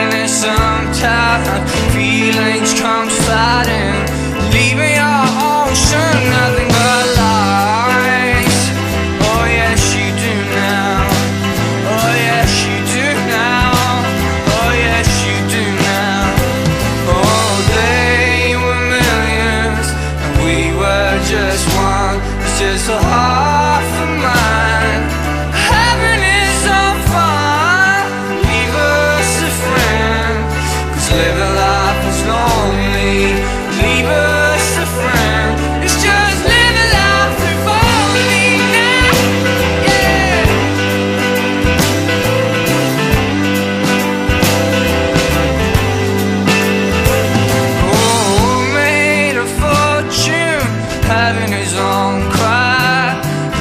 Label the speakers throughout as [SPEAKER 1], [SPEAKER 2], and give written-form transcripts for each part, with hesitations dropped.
[SPEAKER 1] giving it some time. Feelings come flooding, leaving your ocean nothing but lies. Oh yes you do now. Oh yes you do now. Oh yes you do now. Oh they were millions and we were just one. It's just a half of mine. Heaven is so far. Leave us a friend, 'cause living life is lonely. Leave us a friend. It's just living life if only now. Yeah. Oh, made a fortune, having his own cry.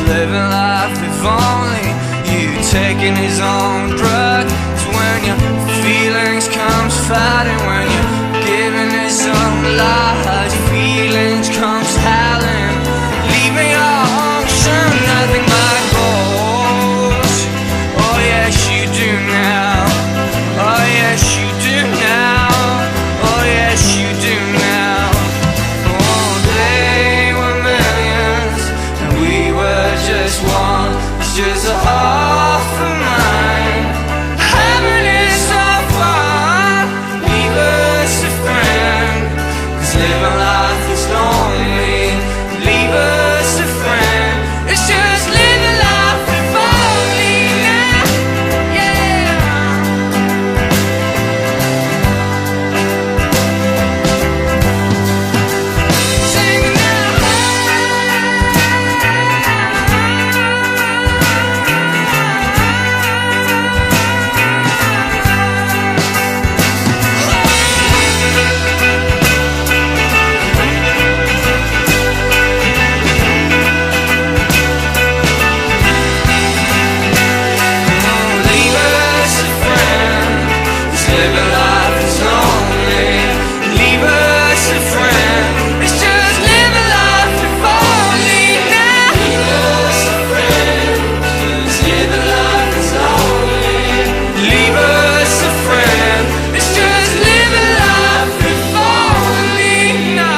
[SPEAKER 1] Living life if only you taking his own drug. It's when your feelings comes fighting, when you're giving it some lies. Feelings comes howling, leaving your ocean nothing but ghosts. Oh yes you do now. Oh yes you do now. Oh yes you do now. Oh they were millions and we were just one. It's just a half of mine. Heaven is so far. Leave us a friend, 'cause living life is lonely. Leave us a friend. It's just living life if only now. Yeah. Sing it now. Leave us a friend, 'cause living life is lonely. Leave us a friend. It's just living life if only now. Leave us a friend, 'cause living life is lonely. Leave us a friend. It's just living life if only now.